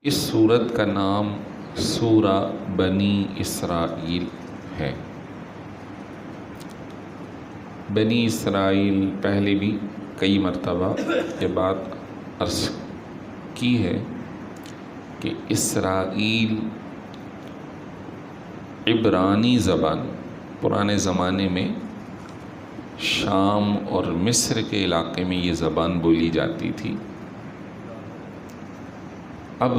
اس سورت کا نام سورہ بنی اسرائیل ہے۔ بنی اسرائیل پہلے بھی کئی مرتبہ یہ بات عرض کی ہے کہ اسرائیل عبرانی زبان پرانے زمانے میں شام اور مصر کے علاقے میں یہ زبان بولی جاتی تھی۔ اب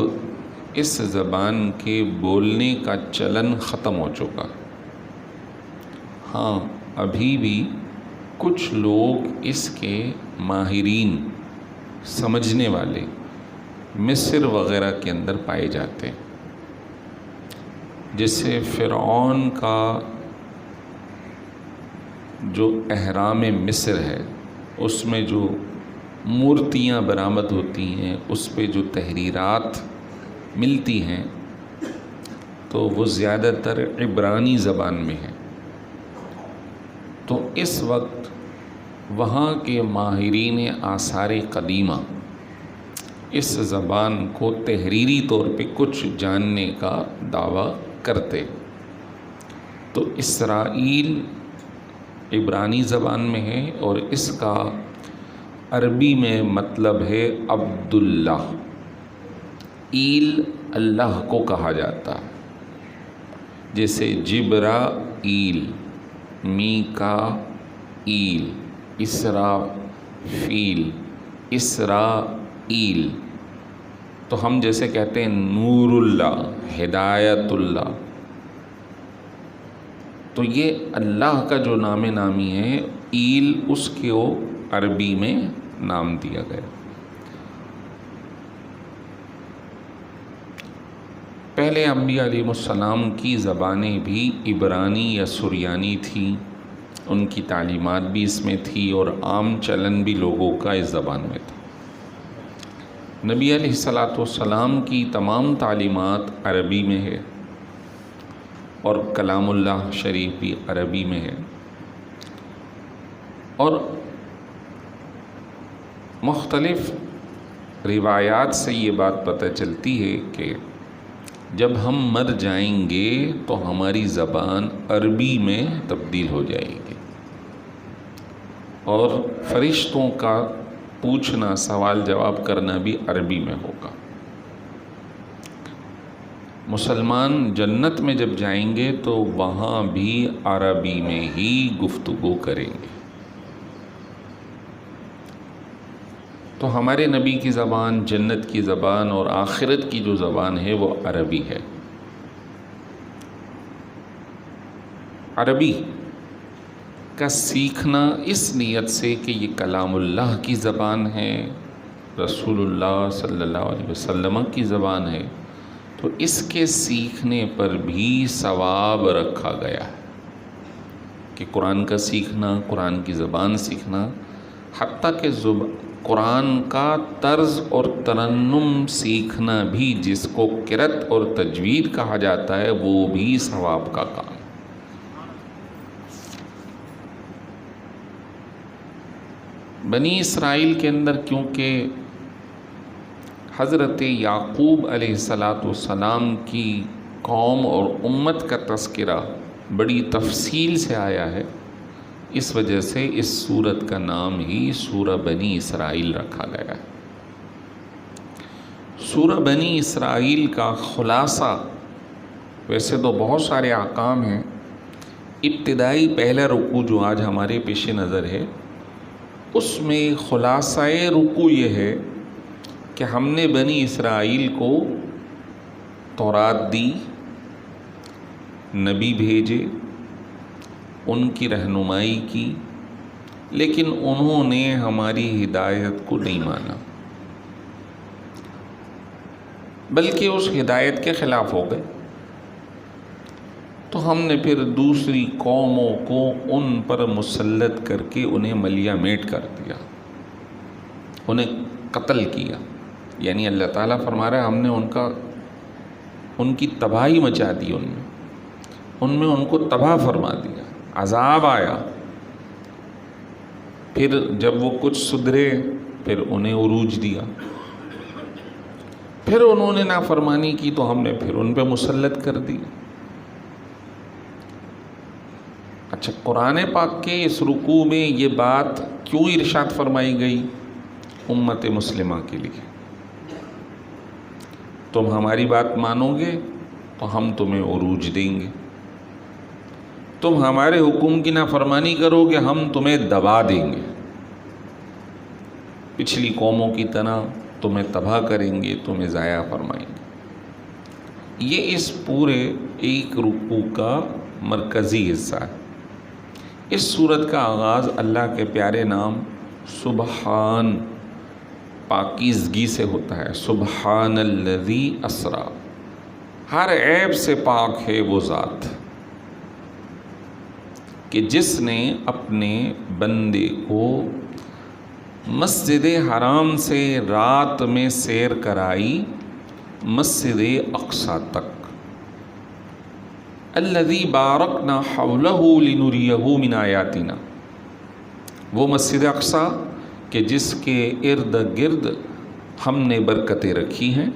اس زبان کے بولنے کا چلن ختم ہو چکا۔ ہاں، ابھی بھی کچھ لوگ اس کے ماہرین سمجھنے والے مصر وغیرہ کے اندر پائے جاتے ہیں، جیسے فرعون کا جو اہرام مصر ہے اس میں جو مورتیاں برآمد ہوتی ہیں، اس پہ جو تحریرات ملتی ہیں تو وہ زیادہ تر عبرانی زبان میں ہے۔ تو اس وقت وہاں کے ماہرین آثار قدیمہ اس زبان کو تحریری طور پہ کچھ جاننے کا دعویٰ کرتے۔ تو اسرائیل عبرانی زبان میں ہے اور اس کا عربی میں مطلب ہے عبداللہ۔ ایل اللہ کو کہا جاتا ہے، جیسے جبرائیل، میکائیل، اسرافیل، اسرائیل۔ تو ہم جیسے کہتے ہیں نور اللہ، ہدایت اللہ، تو یہ اللہ کا جو نام نامی ہے ایل، اس کو عربی میں نام دیا گیا۔ پہلے انبیاء علیہ السلام کی زبانیں بھی عبرانی یا سریانی تھیں، ان کی تعلیمات بھی اس میں تھی اور عام چلن بھی لوگوں کا اس زبان میں تھا۔ نبی علیہ السلام کی تمام تعلیمات عربی میں ہے اور کلام اللہ شریف بھی عربی میں ہے، اور مختلف روایات سے یہ بات پتہ چلتی ہے کہ جب ہم مر جائیں گے تو ہماری زبان عربی میں تبدیل ہو جائے گی اور فرشتوں کا پوچھنا، سوال جواب کرنا بھی عربی میں ہوگا۔ مسلمان جنت میں جب جائیں گے تو وہاں بھی عربی میں ہی گفتگو کریں گے۔ تو ہمارے نبی کی زبان، جنت کی زبان اور آخرت کی جو زبان ہے وہ عربی ہے۔ عربی کا سیکھنا اس نیت سے کہ یہ کلام اللہ کی زبان ہے، رسول اللہ صلی اللہ علیہ وسلم کی زبان ہے، تو اس کے سیکھنے پر بھی ثواب رکھا گیا ہے کہ قرآن کا سیکھنا، قرآن کی زبان سیکھنا، حتیٰ کہ قرآن کا طرز اور ترنم سیکھنا بھی، جس کو قرأت اور تجوید کہا جاتا ہے، وہ بھی ثواب کا کام۔ بنی اسرائیل کے اندر کیونکہ حضرت یعقوب علیہ السلام کی قوم اور امت کا تذکرہ بڑی تفصیل سے آیا ہے، اس وجہ سے اس سورت کا نام ہی سورہ بنی اسرائیل رکھا گیا ہے۔ سورہ بنی اسرائیل کا خلاصہ، ویسے تو بہت سارے احکام ہیں، ابتدائی پہلا رکوع جو آج ہمارے پیش نظر ہے، اس میں خلاصہ رکوع یہ ہے کہ ہم نے بنی اسرائیل کو تورات دی، نبی بھیجے، ان کی رہنمائی کی، لیکن انہوں نے ہماری ہدایت کو نہیں مانا، بلکہ اس ہدایت کے خلاف ہو گئے۔ تو ہم نے پھر دوسری قوموں کو ان پر مسلط کر کے انہیں ملیہ میٹ کر دیا، انہیں قتل کیا۔ یعنی اللہ تعالیٰ فرما رہا ہے ہم نے ان کی تباہی مچا دی، ان میں ان کو تباہ فرما دیا، عذاب آیا۔ پھر جب وہ کچھ سدھرے پھر انہیں عروج دیا۔ پھر انہوں نے نافرمانی کی تو ہم نے پھر ان پہ مسلط کر دی۔ اچھا، قرآن پاک کے اس رکوع میں یہ بات کیوں ارشاد فرمائی گئی؟ امت مسلمہ کے لیے، تم ہماری بات مانو گے تو ہم تمہیں عروج دیں گے، تم ہمارے حکم کی نافرمانی کرو گے ہم تمہیں دبا دیں گے، پچھلی قوموں کی طرح تمہیں تباہ کریں گے، تمہیں ضائع فرمائیں گے۔ یہ اس پورے ایک رکوع کا مرکزی حصہ ہے۔ اس سورت کا آغاز اللہ کے پیارے نام سبحان، پاکیزگی سے ہوتا ہے۔ سبحان الذی اسرا، ہر عیب سے پاک ہے وہ ذات کہ جس نے اپنے بندے کو مسجد حرام سے رات میں سیر کرائی مسجد اقصی تک، الذی بارکنا حولہ لنریہ من آیاتنا، وہ مسجد اقصی کہ جس کے ارد گرد ہم نے برکتیں رکھی ہیں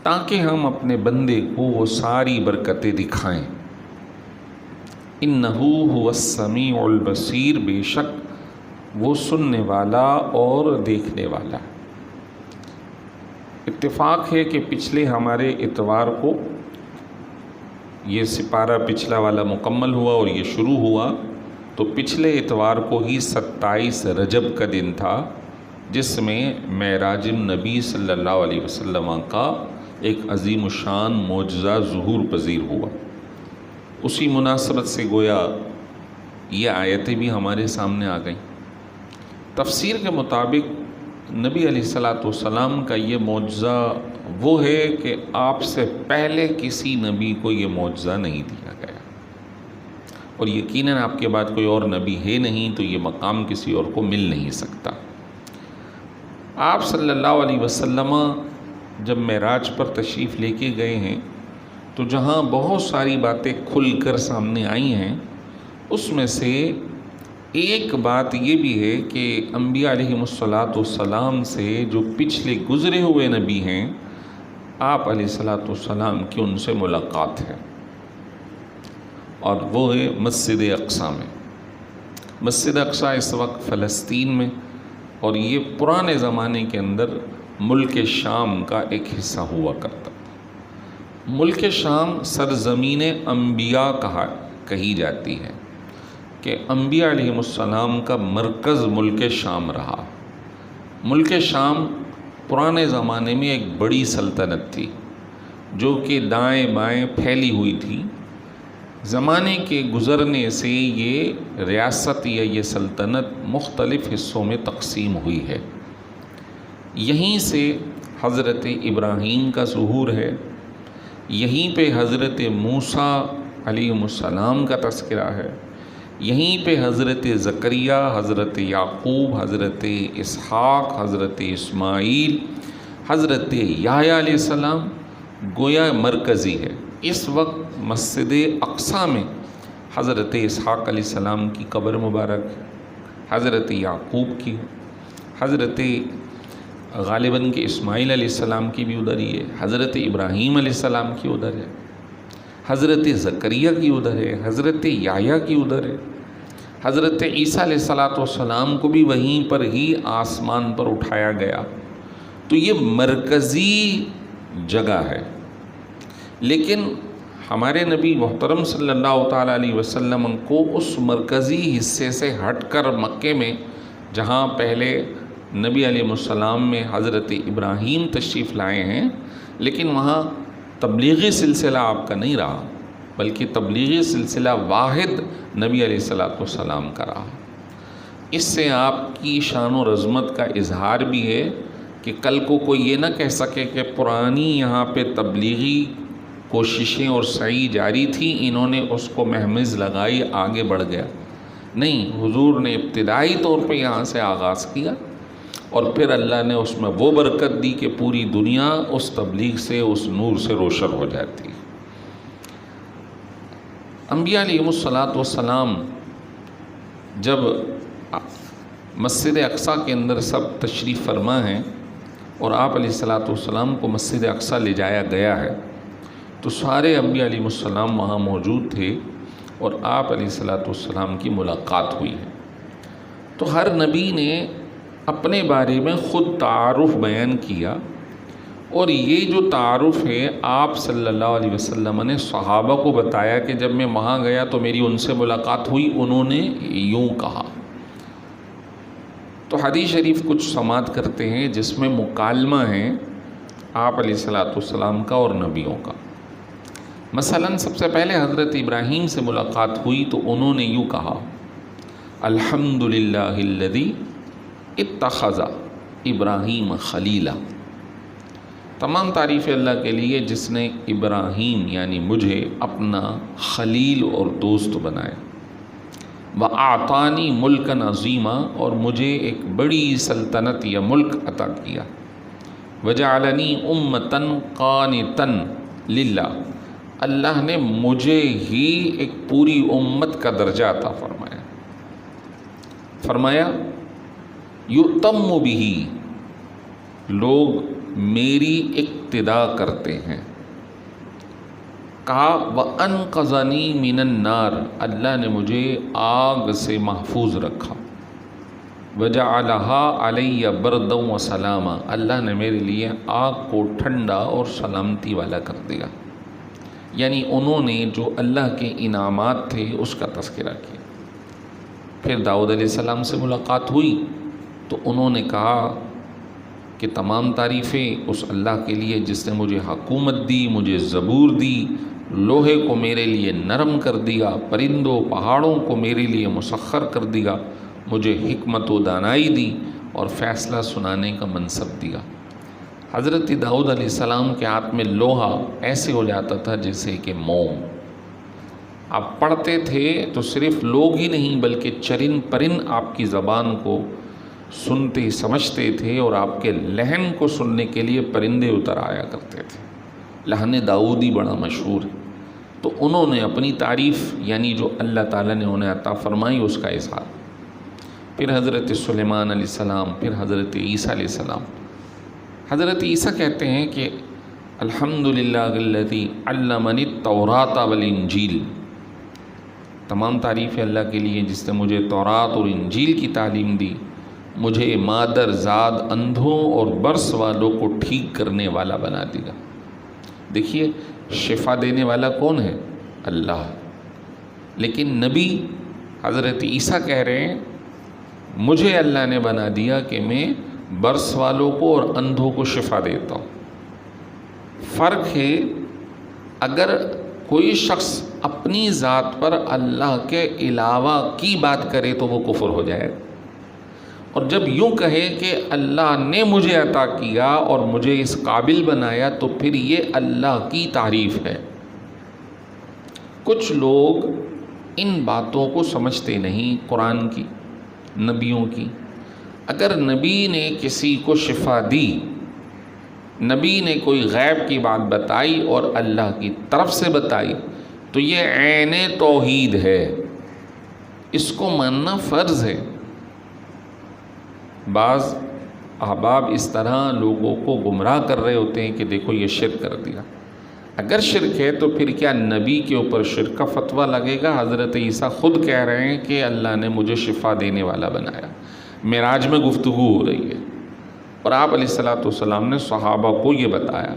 تاکہ ہم اپنے بندے کو وہ ساری برکتیں دکھائیں۔ انہ هو السمیع البصیر، بے شک وہ سننے والا اور دیکھنے والا۔ اتفاق ہے کہ پچھلے ہمارے اتوار کو یہ سپارہ پچھلا والا مکمل ہوا اور یہ شروع ہوا، تو پچھلے اتوار کو ہی 27 رجب کا دن تھا جس میں معراج نبی صلی اللہ علیہ وسلم کا ایک عظیم الشان معجزہ ظہور پذیر ہوا۔ اسی مناسبت سے گویا یہ آیتیں بھی ہمارے سامنے آ گئیں۔ تفسیر کے مطابق نبی علیہ الصلاۃ والسلام کا یہ معجزہ وہ ہے کہ آپ سے پہلے کسی نبی کو یہ معجزہ نہیں دیا گیا، اور یقیناً آپ کے بعد کوئی اور نبی ہے نہیں تو یہ مقام کسی اور کو مل نہیں سکتا۔ آپ صلی اللہ علیہ وسلم جب معراج پر تشریف لے کے گئے ہیں تو جہاں بہت ساری باتیں کھل کر سامنے آئی ہیں، اس میں سے ایک بات یہ بھی ہے کہ انبیاء علیہم الصلاۃ والسلام سے جو پچھلے گزرے ہوئے نبی ہیں، آپ علیہ الصلاۃ والسلام کی ان سے ملاقات ہے، اور وہ ہے مسجد اقصی میں۔ مسجد اقصی اس وقت فلسطین میں، اور یہ پرانے زمانے کے اندر ملک شام کا ایک حصہ ہوا کرتا تھا۔ ملک شام سرزمین انبیاء کہی جاتی ہے کہ انبیاء علیہم السلام کا مرکز ملک شام رہا۔ ملک شام پرانے زمانے میں ایک بڑی سلطنت تھی جو کہ دائیں بائیں پھیلی ہوئی تھی۔ زمانے کے گزرنے سے یہ ریاست یا یہ سلطنت مختلف حصوں میں تقسیم ہوئی ہے۔ یہیں سے حضرت ابراہیم کا ظہور ہے، یہیں پہ حضرت موسیٰ علیہ السلام کا تذکرہ ہے، یہیں پہ حضرت زکریا، حضرت یعقوب، حضرت اسحاق، حضرت اسماعیل، حضرت یحییٰ علیہ السلام گویا مرکزی ہے۔ اس وقت مسجد اقصی میں حضرت اسحاق علیہ السلام کی قبر مبارک ہے، حضرت یعقوب کی، حضرت غالباً کہ اسماعیل علیہ السلام کی بھی ادھر ہی ہے، حضرت ابراہیم علیہ السلام کی ادھر ہے، حضرت زکریا کی ادھر ہے، حضرت یحییٰ کی ادھر ہے، حضرت عیسیٰ علیہ السلام کو بھی وہیں پر ہی آسمان پر اٹھایا گیا۔ تو یہ مرکزی جگہ ہے۔ لیکن ہمارے نبی محترم صلی اللہ تعالیٰ علیہ وسلم کو اس مرکزی حصے سے ہٹ کر مکے میں، جہاں پہلے نبی علیہ السلام میں حضرت ابراہیم تشریف لائے ہیں، لیکن وہاں تبلیغی سلسلہ آپ کا نہیں رہا، بلکہ تبلیغی سلسلہ واحد نبی علیہ السلام کا رہا۔ اس سے آپ کی شان و عظمت کا اظہار بھی ہے کہ کل کو کوئی یہ نہ کہہ سکے کہ پرانی یہاں پہ تبلیغی کوششیں اور سعی جاری تھی، انہوں نے اس کو مہمز لگائی، آگے بڑھ گیا۔ نہیں، حضور نے ابتدائی طور پہ یہاں سے آغاز کیا، اور پھر اللہ نے اس میں وہ برکت دی کہ پوری دنیا اس تبلیغ سے، اس نور سے روشن ہو جاتی۔ انبیاء علیہم السلام جب مسجد اقصی کے اندر سب تشریف فرما ہیں اور آپ علیہ الصلاۃ والسلام کو مسجد اقصیٰ لے جایا گیا ہے، تو سارے انبیاء علیہ السلام وہاں موجود تھے اور آپ علیہ الصلاۃ والسلام کی ملاقات ہوئی ہے۔ تو ہر نبی نے اپنے بارے میں خود تعارف بیان کیا، اور یہ جو تعارف ہے آپ صلی اللہ علیہ وسلم نے صحابہ کو بتایا کہ جب میں وہاں گیا تو میری ان سے ملاقات ہوئی، انہوں نے یوں کہا۔ تو حدیث شریف کچھ سماعت کرتے ہیں جس میں مکالمہ ہے آپ علیہ الصلاۃ والسلام کا اور نبیوں کا۔ مثلا سب سے پہلے حضرت ابراہیم سے ملاقات ہوئی تو انہوں نے یوں کہا، الحمدللہ الذی اتخذ ابراہیم خلیلا، تمام تعریف اللہ کے لیے جس نے ابراہیم یعنی مجھے اپنا خلیل اور دوست بنایا، وَأَعْطَانِي مُلْكًا عَظِيمًا، اور مجھے ایک بڑی سلطنت یا ملک عطا کیا، وَجَعَلَنِي أُمَّةً قَانِتًا لِلَّهِ، اللہ نے مجھے ہی ایک پوری امت کا درجہ عطا فرمایا یُؤْتَمُّ بِهِ، لوگ میری اقتدا کرتے ہیں۔ کہا وَأَنْقَذَنِي مِنَ النَّارِ، اللہ نے مجھے آگ سے محفوظ رکھا، وَجَعَلَهَا عَلَيَّ بَرْدًا وَسَلَامًا، اللہ نے میرے لیے آگ کو ٹھنڈا اور سلامتی والا کر دیا۔ یعنی انہوں نے جو اللہ کے انعامات تھے اس کا تذکرہ کیا۔ پھر داؤد علیہ السلام سے ملاقات ہوئی تو انہوں نے کہا کہ تمام تعریفیں اس اللہ کے لیے جس نے مجھے حکومت دی، مجھے زبور دی، لوہے کو میرے لیے نرم کر دیا، پرندوں پہاڑوں کو میرے لیے مسخر کر دیا، مجھے حکمت و دانائی دی اور فیصلہ سنانے کا منصب دیا۔ حضرت داؤد علیہ السلام کے ہاتھ میں لوہا ایسے ہو جاتا تھا جیسے کہ موم، آپ پڑھتے تھے تو صرف لوگ ہی نہیں بلکہ چرند پرند آپ کی زبان کو سنتے سمجھتے تھے، اور آپ کے لہن کو سننے کے لیے پرندے اتر آیا کرتے تھے۔ لہن داؤدی بڑا مشہور ہے۔ تو انہوں نے اپنی تعریف یعنی جو اللہ تعالیٰ نے انہیں عطا فرمائی اس کا اظہار۔ پھر حضرت سلیمان علیہ السلام، پھر حضرت عیسیٰ علیہ السلام۔ حضرت عیسیٰ کہتے ہیں کہ الحمدللہ الذی علمنی التوراۃ والانجیل، تمام تعریف اللہ کے لیے جس نے مجھے تورات اور انجیل کی تعلیم دی، مجھے مادر زاد اندھوں اور برس والوں کو ٹھیک کرنے والا بنا دیا۔ دیکھیے شفا دینے والا کون ہے؟ اللہ، لیکن نبی حضرت عیسیٰ کہہ رہے ہیں مجھے اللہ نے بنا دیا کہ میں برس والوں کو اور اندھوں کو شفا دیتا ہوں۔ فرق ہے اگر کوئی شخص اپنی ذات پر اللہ کے علاوہ کی بات کرے تو وہ کفر ہو جائے، اور جب یوں کہے کہ اللہ نے مجھے عطا کیا اور مجھے اس قابل بنایا تو پھر یہ اللہ کی تعریف ہے۔ کچھ لوگ ان باتوں کو سمجھتے نہیں، قرآن کی، نبیوں کی۔ اگر نبی نے کسی کو شفا دی، نبی نے کوئی غیب کی بات بتائی اور اللہ کی طرف سے بتائی تو یہ عین توحید ہے، اس کو ماننا فرض ہے۔ بعض احباب اس طرح لوگوں کو گمراہ کر رہے ہوتے ہیں کہ دیکھو یہ شرک کر دیا۔ اگر شرک ہے تو پھر کیا نبی کے اوپر شرک کا فتویٰ لگے گا؟ حضرت عیسیٰ خود کہہ رہے ہیں کہ اللہ نے مجھے شفا دینے والا بنایا۔ معراج میں گفتگو ہو رہی ہے اور آپ علیہ الصلاۃ والسلام نے صحابہ کو یہ بتایا،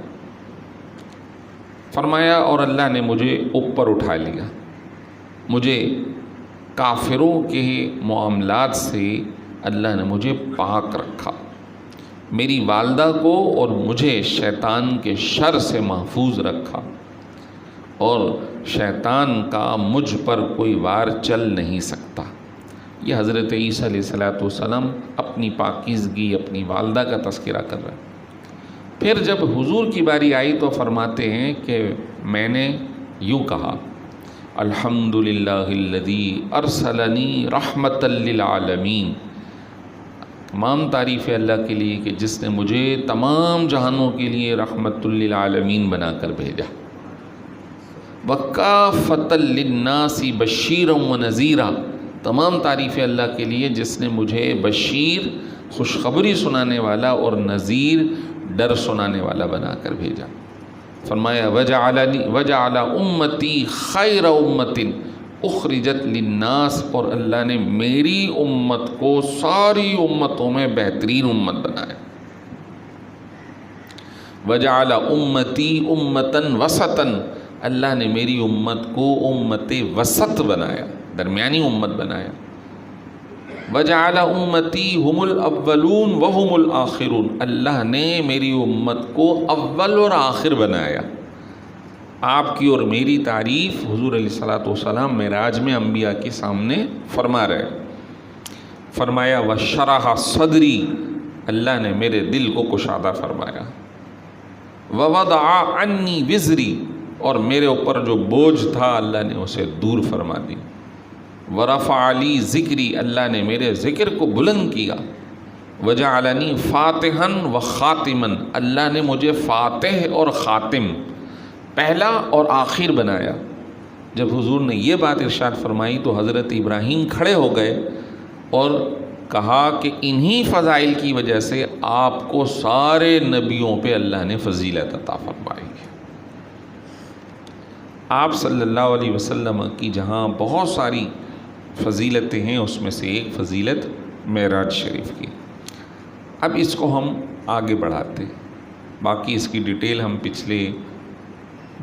فرمایا اور اللہ نے مجھے اوپر اٹھا لیا، مجھے کافروں کے معاملات سے اللہ نے مجھے پاک رکھا، میری والدہ کو اور مجھے شیطان کے شر سے محفوظ رکھا، اور شیطان کا مجھ پر کوئی وار چل نہیں سکتا۔ یہ حضرت عیسیٰ علیہ الصلاۃ والسلام اپنی پاکیزگی، اپنی والدہ کا تذکرہ کر رہے ہیں۔ پھر جب حضور کی باری آئی تو فرماتے ہیں کہ میں نے یوں کہا، الحمدللہ الذی ارسلنی رحمۃ للعالمین، تمام تعریف اللہ کے لیے کہ جس نے مجھے تمام جہانوں کے لیے رحمت للعالمین بنا کر بھیجا، وکافۃ للناس بشیرا ونذیرا، تمام تعریف اللہ کے لیے جس نے مجھے بشیر خوشخبری سنانے والا اور نذیر ڈر سنانے والا بنا کر بھیجا۔ فرمایا وجعل امتی خیر امت اخرجت للناس، اور اللہ نے میری امت کو ساری امتوں میں بہترین امت بنایا۔ وجعل امتی امتن وسطن، اللہ نے میری امت کو امت وسط بنایا، درمیانی امت بنایا۔ وجعل امتی هم الاولون وهم الاخرون، اللہ نے میری امت کو اول اور آخر بنایا۔ آپ کی اور میری تعریف حضور علیہ الصلوۃ والسلام معراج میں انبیاء کے سامنے فرما رہے۔ فرمایا وشرح صدری، اللہ نے میرے دل کو کشادہ فرمایا۔ ووضع عنی وزری، اور میرے اوپر جو بوجھ تھا اللہ نے اسے دور فرما دی۔ ورفع لی ذکری، اللہ نے میرے ذکر کو بلند کیا۔ وجعلنی فاتحا و خاتما، اللہ نے مجھے فاتح اور خاتم، پہلا اور آخر بنایا۔ جب حضور نے یہ بات ارشاد فرمائی تو حضرت ابراہیم کھڑے ہو گئے اور کہا کہ انہی فضائل کی وجہ سے آپ کو سارے نبیوں پہ اللہ نے فضیلت عطا فرمائی ہے۔ آپ صلی اللہ علیہ وسلم کی جہاں بہت ساری فضیلتیں ہیں، اس میں سے ایک فضیلت معراج شریف کی۔ اب اس کو ہم آگے بڑھاتے، باقی اس کی ڈیٹیل ہم پچھلے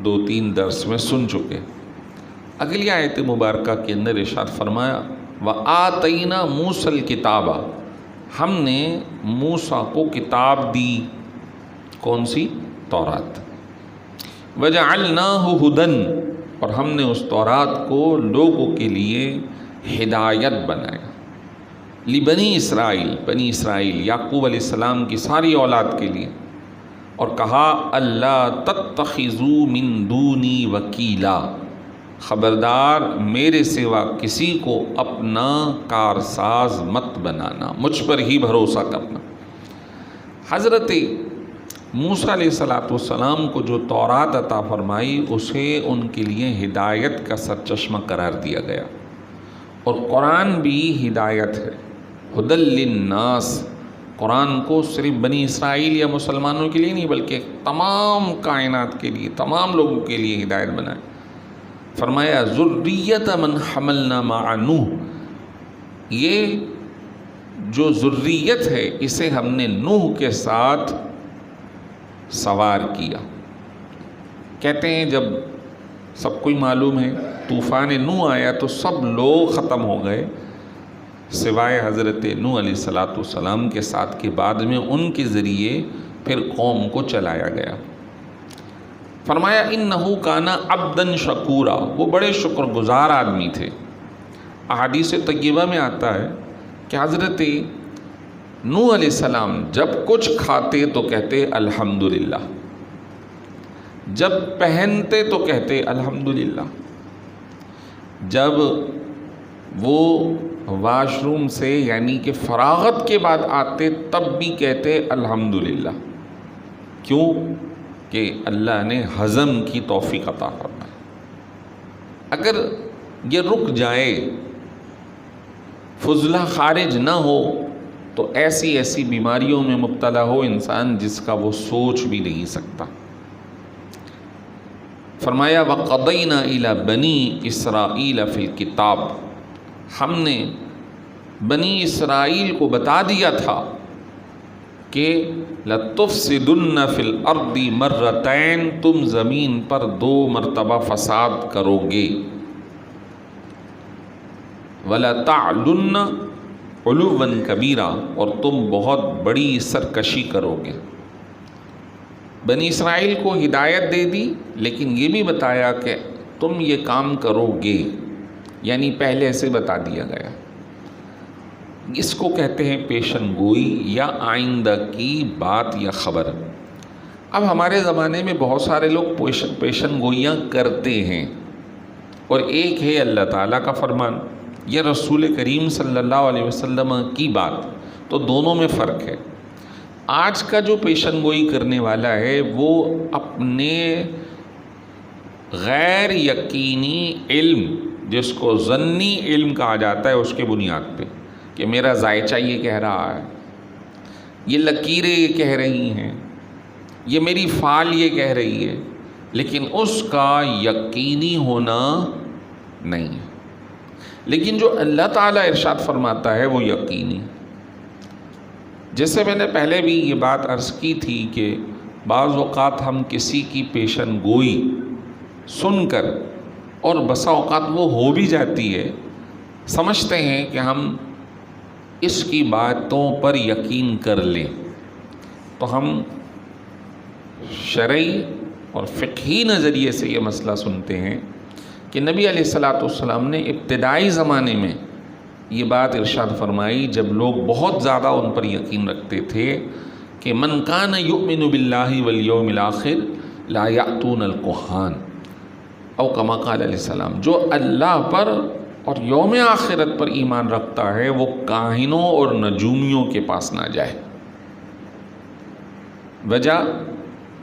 2-3 درس میں سن چکے۔ اگلی آیت مبارکہ کے اندر ارشاد فرمایا وَآتَيْنَا مُوسَى الْكِتَابَ، ہم نے موسیٰ کو کتاب دی، کون سی؟ تورات۔ وَجَعَلْنَاهُ هُدًى، اور ہم نے اس تورات کو لوگوں کے لیے ہدایت بنایا۔ لبنی اسرائیل، بنی اسرائیل یعقوب علیہ السلام کی ساری اولاد کے لیے، اور کہا اللہ تتخذوا من دونی وکیلا، خبردار میرے سوا کسی کو اپنا کارساز مت بنانا، مجھ پر ہی بھروسہ کرنا۔ حضرت موسیٰ علیہ السلام کو جو تورات عطا فرمائی اسے ان کے لیے ہدایت کا سرچشمہ قرار دیا گیا، اور قرآن بھی ہدایت ہے، ہدی للناس۔ قرآن کو صرف بنی اسرائیل یا مسلمانوں کے لیے نہیں بلکہ تمام کائنات کے لیے، تمام لوگوں کے لیے ہدایت بنائے۔ فرمایا ذریۃ من حملنا مع نوح، یہ جو ذریت ہے اسے ہم نے نوح کے ساتھ سوار کیا۔ کہتے ہیں جب سب کو معلوم ہے طوفان نوح آیا تو سب لوگ ختم ہو گئے سوائے حضرت نوح علیہ السلام کے ساتھ، کے بعد میں ان کے ذریعے پھر قوم کو چلایا گیا۔ فرمایا انہو کانا عبدًا شکورا، وہ بڑے شکر گزار آدمی تھے۔ احادیث طیبہ میں آتا ہے کہ حضرت نوح علیہ السلام جب کچھ کھاتے تو کہتے الحمدللہ، جب پہنتے تو کہتے الحمدللہ، جب وہ واش روم سے یعنی کہ فراغت کے بعد آتے تب بھی کہتے الحمدللہ۔ کیوں؟ کہ اللہ نے ہضم کی توفیق عطا فرمائی۔ اگر یہ رک جائے، فضلہ خارج نہ ہو، تو ایسی ایسی بیماریوں میں مبتلا ہو انسان جس کا وہ سوچ بھی نہیں سکتا۔ فرمایا وَقَضَيْنَا إِلَى بَنِي إِسْرَائِيلَ فِي الْكِتَابِ، ہم نے بنی اسرائیل کو بتا دیا تھا کہ لَتُفْسِدُنَّ فِي الْأَرْضِ مَرَّتَيْن، تم زمین پر 2 مرتبہ فساد کرو گے، وَلَتَعْلُنَّ عُلُوًّا كَبِيرًا، اور تم بہت بڑی سرکشی کرو گے۔ بنی اسرائیل کو ہدایت دے دی، لیکن یہ بھی بتایا کہ تم یہ کام کرو گے، یعنی پہلے سے بتا دیا گیا۔ اس کو کہتے ہیں پیشن گوئی یا آئندہ کی بات یا خبر۔ اب ہمارے زمانے میں بہت سارے لوگ پیشن گوئیاں کرتے ہیں، اور ایک ہے اللہ تعالیٰ کا فرمان یا رسول کریم صلی اللہ علیہ وسلم کی بات، تو دونوں میں فرق ہے۔ آج کا جو پیشن گوئی کرنے والا ہے وہ اپنے غیر یقینی علم، جس کو ظنی علم کہا جاتا ہے، اس کے بنیاد پہ کہ میرا ذائچہ یہ کہہ رہا ہے، یہ لکیریں یہ کہہ رہی ہیں، یہ میری فعال یہ کہہ رہی ہے، لیکن اس کا یقینی ہونا نہیں ہے۔ لیکن جو اللہ تعالیٰ ارشاد فرماتا ہے وہ یقینی۔ جیسے میں نے پہلے بھی یہ بات عرض کی تھی کہ بعض اوقات ہم کسی کی پیشن گوئی سن کر، اور بسا اوقات وہ ہو بھی جاتی ہے، سمجھتے ہیں کہ ہم اس کی باتوں پر یقین کر لیں، تو ہم شرعی اور فقہی نظریے سے یہ مسئلہ سنتے ہیں کہ نبی علیہ السلام نے ابتدائی زمانے میں یہ بات ارشاد فرمائی جب لوگ بہت زیادہ ان پر یقین رکھتے تھے کہ من کان یؤمن باللہ والیوم الآخر لا یأتون الکہان، او کما قال علیہ السلام، جو اللہ پر اور یوم آخرت پر ایمان رکھتا ہے وہ کاہنوں اور نجومیوں کے پاس نہ جائے۔ وجہ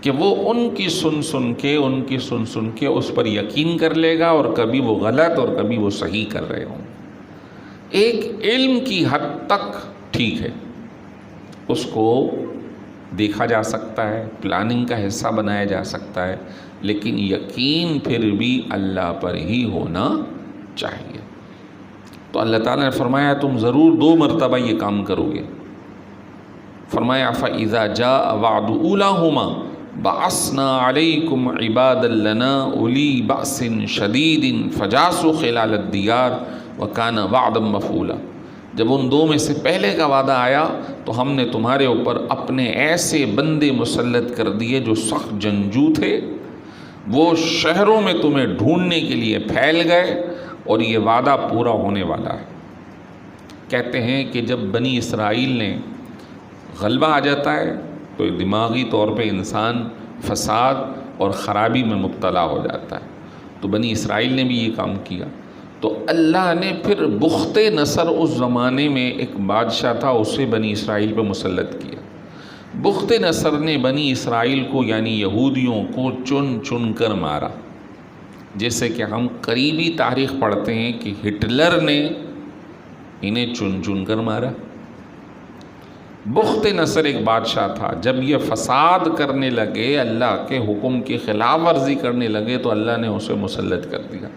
کہ وہ ان کی سن کے اس پر یقین کر لے گا، اور کبھی وہ غلط اور کبھی وہ صحیح کر رہے ہوں۔ ایک علم کی حد تک ٹھیک ہے، اس کو دیکھا جا سکتا ہے، پلاننگ کا حصہ بنایا جا سکتا ہے، لیکن یقین پھر بھی اللہ پر ہی ہونا چاہیے۔ تو اللہ تعالیٰ نے فرمایا تم ضرور 2 مرتبہ یہ کام کرو گے۔ فرمایا فَإِذَا جَاءَ وَعْدُ أُولَاهُمَا بَعَثْنَا عَلَيْكُمْ عِبَادًا لَنَا أُولِي بَأْسٍ شَدِيدٍ فَجَاسُوا خِلَالَ الدِّيَارِ وَكَانَ وَعْدًا مَفْعُولًا۔ جب ان 2 میں سے پہلے کا وعدہ آیا تو ہم نے تمہارے اوپر اپنے ایسے بندے مسلط کر دیے جو سخت جنگجو تھے، وہ شہروں میں تمہیں ڈھونڈنے کے لیے پھیل گئے، اور یہ وعدہ پورا ہونے والا ہے۔ کہتے ہیں کہ جب بنی اسرائیل نے غلبہ آ جاتا ہے تو دماغی طور پہ انسان فساد اور خرابی میں مبتلا ہو جاتا ہے، تو بنی اسرائیل نے بھی یہ کام کیا۔ تو اللہ نے پھر بخت نصر، اس زمانے میں ایک بادشاہ تھا، اسے بنی اسرائیل پہ مسلط کیا۔ بخت نصر نے بنی اسرائیل کو یعنی یہودیوں کو چن چن کر مارا، جیسے کہ ہم قریبی تاریخ پڑھتے ہیں کہ ہٹلر نے انہیں چن چن کر مارا۔ بخت نصر ایک بادشاہ تھا، جب یہ فساد کرنے لگے، اللہ کے حکم کی خلاف ورزی کرنے لگے، تو اللہ نے اسے مسلط کر دیا،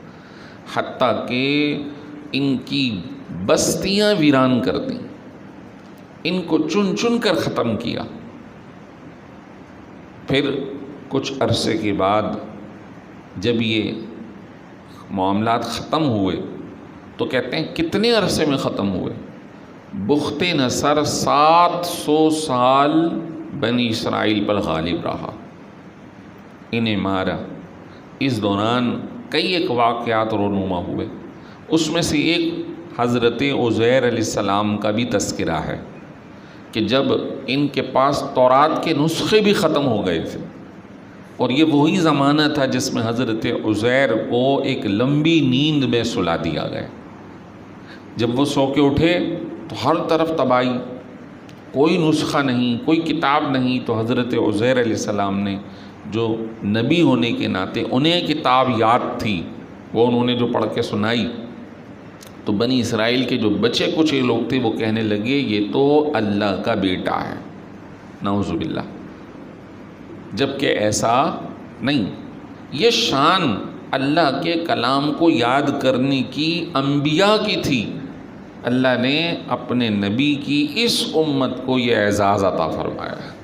حتیٰ کہ ان کی بستیاں ویران کر دیں، ان کو چن چن کر ختم کیا۔ پھر کچھ عرصے کے بعد جب یہ معاملات ختم ہوئے تو کہتے ہیں کتنے عرصے میں ختم ہوئے؟ بخت نصر 700 سال بنی اسرائیل پر غالب رہا، انہیں مارا۔ اس دوران کئی ایک واقعات رونما ہوئے، اس میں سے ایک حضرت عزیر علیہ السلام کا بھی تذکرہ ہے کہ جب ان کے پاس تورات کے نسخے بھی ختم ہو گئے تھے، اور یہ وہی زمانہ تھا جس میں حضرت عزیر کو ایک لمبی نیند میں سلا دیا گیا۔ جب وہ سو کے اٹھے تو ہر طرف تباہی، کوئی نسخہ نہیں، کوئی کتاب نہیں۔ تو حضرت عزیر علیہ السلام نے، جو نبی ہونے کے ناطے انہیں کتاب یاد تھی، وہ انہوں نے جو پڑھ کے سنائی، تو بنی اسرائیل کے جو بچے کچھ لوگ تھے وہ کہنے لگے یہ تو اللہ کا بیٹا ہے، نعوذ باللہ، جبکہ ایسا نہیں۔ یہ شان اللہ کے کلام کو یاد کرنے کی انبیاء کی تھی، اللہ نے اپنے نبی کی اس امت کو یہ اعزاز عطا فرمایا ہے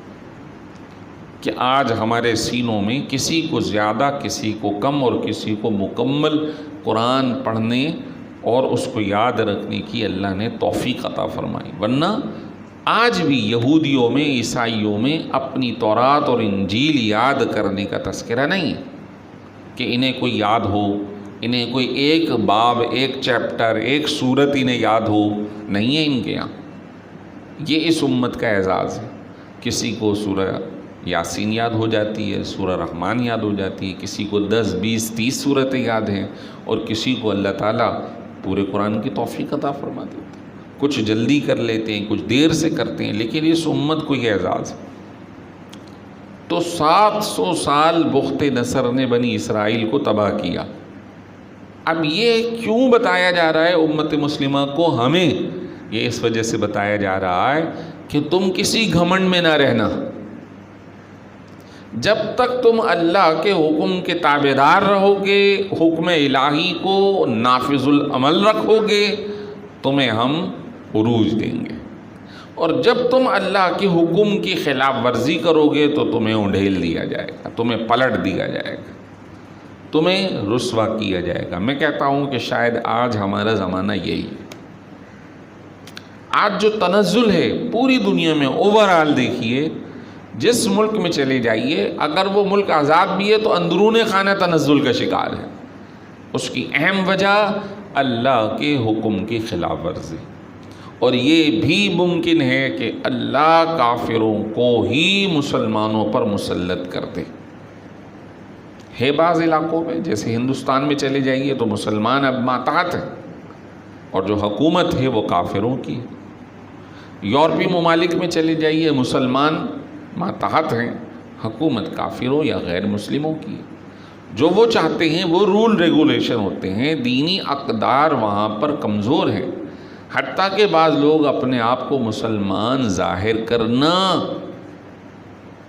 کہ آج ہمارے سینوں میں کسی کو زیادہ، کسی کو کم، اور کسی کو مکمل قرآن پڑھنے اور اس کو یاد رکھنے کی اللہ نے توفیق عطا فرمائی۔ ورنہ آج بھی یہودیوں میں، عیسائیوں میں اپنی تورات اور انجیل یاد کرنے کا تذکرہ نہیں ہے کہ انہیں کوئی یاد ہو، انہیں کوئی ایک باب، ایک چیپٹر، ایک سورت انہیں یاد ہو، نہیں ہے ان کے یہاں۔ یہ اس امت کا اعزاز ہے۔ کسی کو سورہ یاسین یاد ہو جاتی ہے، سورہ رحمان یاد ہو جاتی ہے، کسی کو 10، 20، 30 سورتیں یاد ہیں، اور کسی کو اللہ تعالیٰ پورے قرآن کی توفیق عطا فرما دیتے ہیں۔ کچھ جلدی کر لیتے ہیں، کچھ دیر سے کرتے ہیں، لیکن اس امت کو یہ اعزاز ہے۔ تو 700 سال بخت نصر نے بنی اسرائیل کو تباہ کیا۔ اب یہ کیوں بتایا جا رہا ہے امت مسلمہ کو ہمیں؟ یہ اس وجہ سے بتایا جا رہا ہے کہ تم کسی گھمنڈ میں نہ رہنا، جب تک تم اللہ کے حکم کے تابعدار رہو گے، حکم الہی کو نافذ العمل رکھو گے، تمہیں ہم عروج دیں گے، اور جب تم اللہ کے حکم کی خلاف ورزی کرو گے تو تمہیں اونڈھیل دیا جائے گا، تمہیں پلٹ دیا جائے گا، تمہیں رسوا کیا جائے گا۔ میں کہتا ہوں کہ شاید آج ہمارا زمانہ یہی ہے۔ آج جو تنزل ہے پوری دنیا میں اوورآل دیکھیے، جس ملک میں چلے جائیے، اگر وہ ملک آزاد بھی ہے تو اندرون خانہ تنزل کا شکار ہے۔ اس کی اہم وجہ اللہ کے حکم کی خلاف ورزی، اور یہ بھی ممکن ہے کہ اللہ کافروں کو ہی مسلمانوں پر مسلط کر دے۔ ہے بعض علاقوں میں، جیسے ہندوستان میں چلے جائیے تو مسلمان اب ماتحت ہیں، اور جو حکومت ہے وہ کافروں کی۔ یورپی ممالک میں چلے جائیے، مسلمان ماتحت ہیں، حکومت کافروں یا غیر مسلموں کی۔ جو وہ چاہتے ہیں وہ رول ریگولیشن ہوتے ہیں، دینی اقدار وہاں پر کمزور ہیں، حتیٰ کہ بعض لوگ اپنے آپ کو مسلمان ظاہر کرنا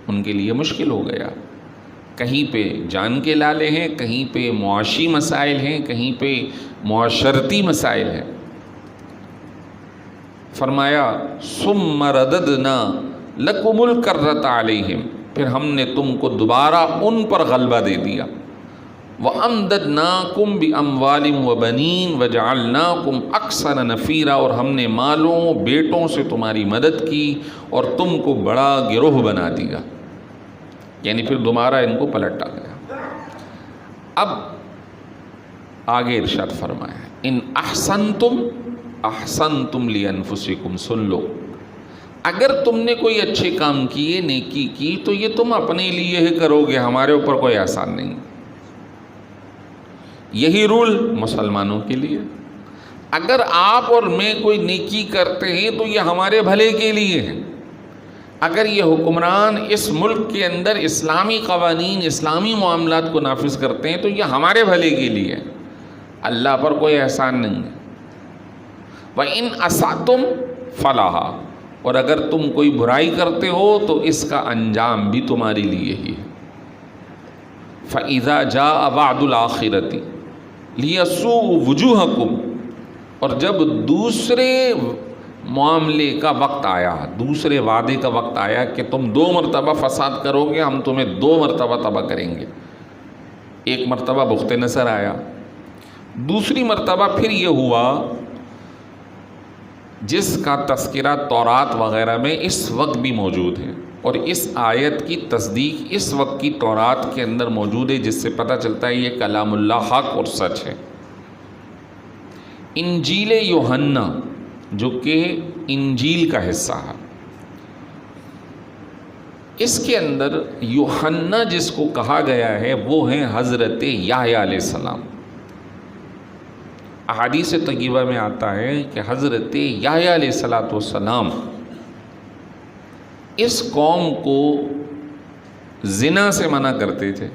ان کے لیے مشکل ہو گیا۔ کہیں پہ جان کے لالے ہیں، کہیں پہ معاشی مسائل ہیں، کہیں پہ معاشرتی مسائل ہیں۔ فرمایا ثم رددنا لکم الکرۃ علیہم، پھر ہم نے تم کو دوبارہ ان پر غلبہ دے دیا۔ وَأَمْدَدْنَاكُمْ بِأَمْوَالٍ وَبَنِينَ وَجَعَلْنَاكُمْ أَكْثَرَ نَفِيرًا، اور ہم نے مالوں بیٹوں سے تمہاری مدد کی اور تم کو بڑا گروہ بنا دیا، یعنی پھر دوبارہ ان کو پلٹا گیا۔ اب آگے ارشاد فرمایا ان احسنتم احسنتم لانفسکم، سن لو، اگر تم نے کوئی اچھے کام کیے، نیکی کی، تو یہ تم اپنے لیے ہی کرو گے، ہمارے اوپر کوئی احسان نہیں۔ یہی رول مسلمانوں کے لیے، اگر آپ اور میں کوئی نیکی کرتے ہیں تو یہ ہمارے بھلے کے لیے ہے۔ اگر یہ حکمران اس ملک کے اندر اسلامی قوانین، اسلامی معاملات کو نافذ کرتے ہیں تو یہ ہمارے بھلے کے لیے، اللہ پر کوئی احسان نہیں ہے۔ وَإِنْ أَسَأْتُمْ فَلَهَا، اور اگر تم کوئی برائی کرتے ہو تو اس کا انجام بھی تمہارے لیے ہی ہے۔ فَإِذَا جَاءَ وَعْدُ الْآخِرَةِ لِيَسُوءُ وُجُوهَكُمْ، اور جب دوسرے معاملے کا وقت آیا، دوسرے وعدے کا وقت آیا کہ تم 2 مرتبہ فساد کرو گے، ہم تمہیں 2 مرتبہ تباہ کریں گے۔ ایک مرتبہ بخت نصر آیا، دوسری مرتبہ پھر یہ ہوا جس کا تذکرہ تورات وغیرہ میں اس وقت بھی موجود ہے، اور اس آیت کی تصدیق اس وقت کی تورات کے اندر موجود ہے، جس سے پتہ چلتا ہے یہ کلام اللہ حق اور سچ ہے۔ انجیل یوحنا، جو کہ انجیل کا حصہ ہے، اس کے اندر یوحنا جس کو کہا گیا ہے وہ ہیں حضرت یحییٰ علیہ السلام۔ احادیث طیبہ میں آتا ہے کہ حضرت یحییٰ علیہ السلام اس قوم کو زنا سے منع کرتے تھے،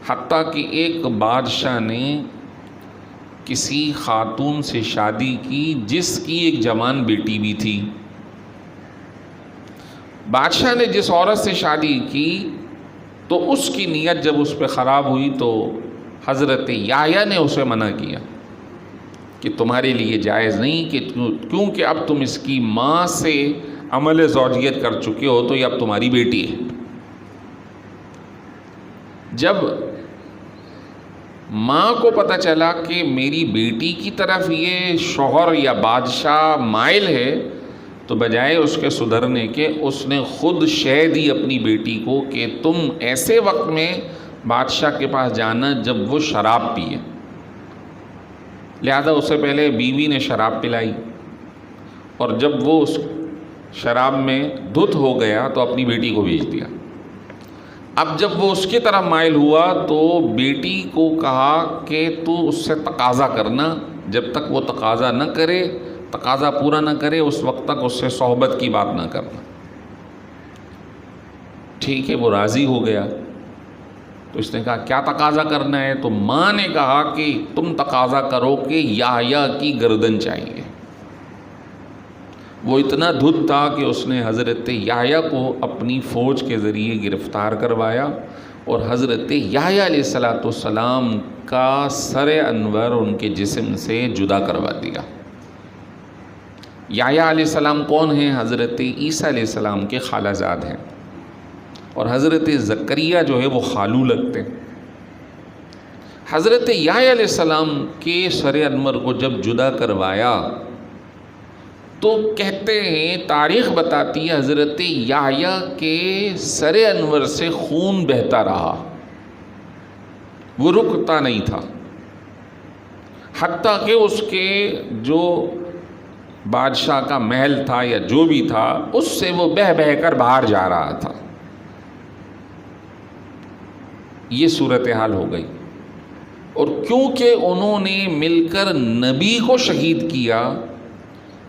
حتیٰ کہ ایک بادشاہ نے کسی خاتون سے شادی کی جس کی ایک جوان بیٹی بھی تھی۔ بادشاہ نے جس عورت سے شادی کی تو اس کی نیت جب اس پہ خراب ہوئی تو حضرت یحییٰ نے اسے منع کیا کہ تمہارے لیے جائز نہیں، کہ کیونکہ اب تم اس کی ماں سے عمل زوجیت کر چکے ہو تو یہ اب تمہاری بیٹی ہے۔ جب ماں کو پتہ چلا کہ میری بیٹی کی طرف یہ شوہر یا بادشاہ مائل ہے تو بجائے اس کے سدھرنے کے اس نے خود شہ دی اپنی بیٹی کو کہ تم ایسے وقت میں بادشاہ کے پاس جانا جب وہ شراب پیے۔ لہذا اس سے پہلے بیوی نے شراب پلائی، اور جب وہ اس شراب میں دھت ہو گیا تو اپنی بیٹی کو بھیج دیا۔ اب جب وہ اس کی طرف مائل ہوا تو بیٹی کو کہا کہ تو اس سے تقاضا کرنا، جب تک وہ تقاضا نہ کرے، تقاضا پورا نہ کرے، اس وقت تک اس سے صحبت کی بات نہ کرنا۔ ٹھیک ہے، وہ راضی ہو گیا۔ تو اس نے کہا کیا تقاضا کرنا ہے؟ تو ماں نے کہا کہ تم تقاضا کرو کہ یحییٰ کی گردن چاہیے۔ وہ اتنا دھت تھا کہ اس نے حضرت یحییٰ کو اپنی فوج کے ذریعے گرفتار کروایا اور حضرت یحییٰ علیہ السلام کا سر انور ان کے جسم سے جدا کروا دیا۔ یحییٰ علیہ السلام کون ہیں؟ حضرت عیسیٰ علیہ السلام کے خالہ زاد ہیں، اور حضرت زکریا جو ہے وہ خالو لگتے ہیں۔ حضرت یحییٰ علیہ السلام کے سر انور کو جب جدا کروایا تو کہتے ہیں، تاریخ بتاتی ہے، حضرت یحییٰ کے سر انور سے خون بہتا رہا، وہ رکتا نہیں تھا، حتیٰ کہ اس کے جو بادشاہ کا محل تھا یا جو بھی تھا اس سے وہ بہہ بہہ کر باہر جا رہا تھا۔ یہ صورتحال ہو گئی، اور کیونکہ انہوں نے مل کر نبی کو شہید کیا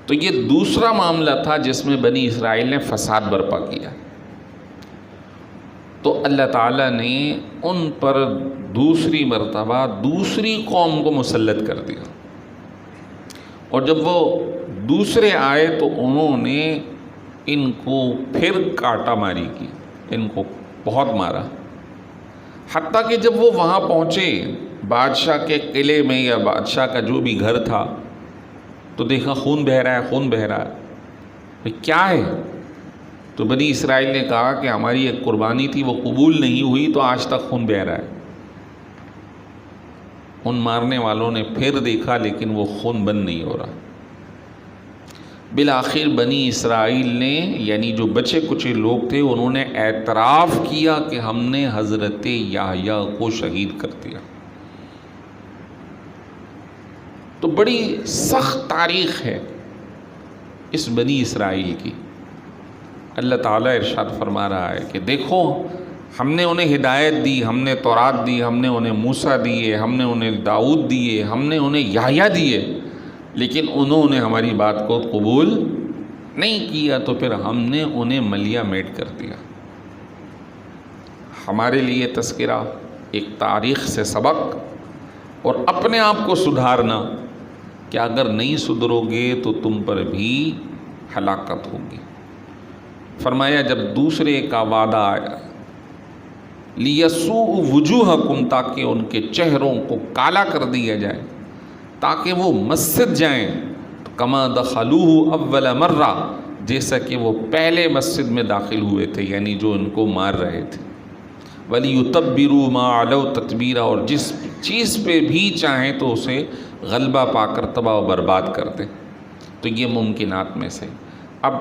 تو یہ دوسرا معاملہ تھا جس میں بنی اسرائیل نے فساد برپا کیا، تو اللہ تعالیٰ نے ان پر دوسری مرتبہ دوسری قوم کو مسلط کر دیا، اور جب وہ دوسرے آئے تو انہوں نے ان کو پھر کاٹا ماری کی، ان کو بہت مارا، حتیٰ کہ جب وہ وہاں پہنچے بادشاہ کے قلعے میں یا بادشاہ کا جو بھی گھر تھا تو دیکھا خون بہہ رہا ہے، خون بہہ رہا ہے، کیا ہے؟ تو بنی اسرائیل نے کہا کہ ہماری ایک قربانی تھی وہ قبول نہیں ہوئی تو آج تک خون بہہ رہا ہے۔ ان مارنے والوں نے پھر دیکھا لیکن وہ خون بند نہیں ہو رہا۔ بالآخر بنی اسرائیل نے، یعنی جو بچے کچے لوگ تھے، انہوں نے اعتراف کیا کہ ہم نے حضرت یحییٰ کو شہید کر دیا۔ تو بڑی سخت تاریخ ہے اس بنی اسرائیل کی۔ اللہ تعالیٰ ارشاد فرما رہا ہے کہ دیکھو، ہم نے انہیں ہدایت دی، ہم نے تورات دی، ہم نے انہیں موسیٰ دیے، ہم نے انہیں داؤد دیے، ہم نے انہیں یحییٰ دیے، لیکن انہوں نے ہماری بات کو قبول نہیں کیا، تو پھر ہم نے انہیں ملیا میٹ کر دیا۔ ہمارے لیے تذکرہ، ایک تاریخ سے سبق، اور اپنے آپ کو سدھارنا کہ اگر نہیں سدھرو گے تو تم پر بھی ہلاکت ہوگی۔ فرمایا جب دوسرے کا وعدہ آیا، لیسوء وجوہکم، تاکہ ان کے چہروں کو کالا کر دیا جائے، تاکہ وہ مسجد جائیں کما دخلوہ اول مرہ، جیسا کہ وہ پہلے مسجد میں داخل ہوئے تھے، یعنی جو ان کو مار رہے تھے، وَلِيُتَبِّرُوا مَا عَلَوْا تَتْبِيرًا، اور جس چیز پہ بھی چاہیں تو اسے غلبہ پا کر تباہ و برباد کر دیں۔ تو یہ ممکنات میں سے۔ اب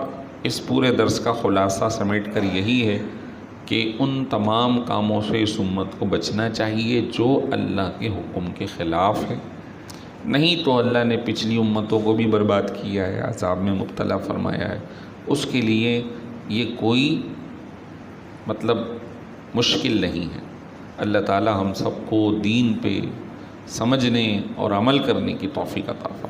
اس پورے درس کا خلاصہ سمیٹ کر یہی ہے کہ ان تمام کاموں سے اس امت کو بچنا چاہیے جو اللہ کے حکم کے خلاف ہے، نہیں تو اللہ نے پچھلی امتوں کو بھی برباد کیا ہے، عذاب میں مبتلا فرمایا ہے۔ اس کے لیے یہ کوئی مشکل نہیں ہے۔ اللہ تعالی ہم سب کو دین پہ سمجھنے اور عمل کرنے کی توفیق عطا فرمائے۔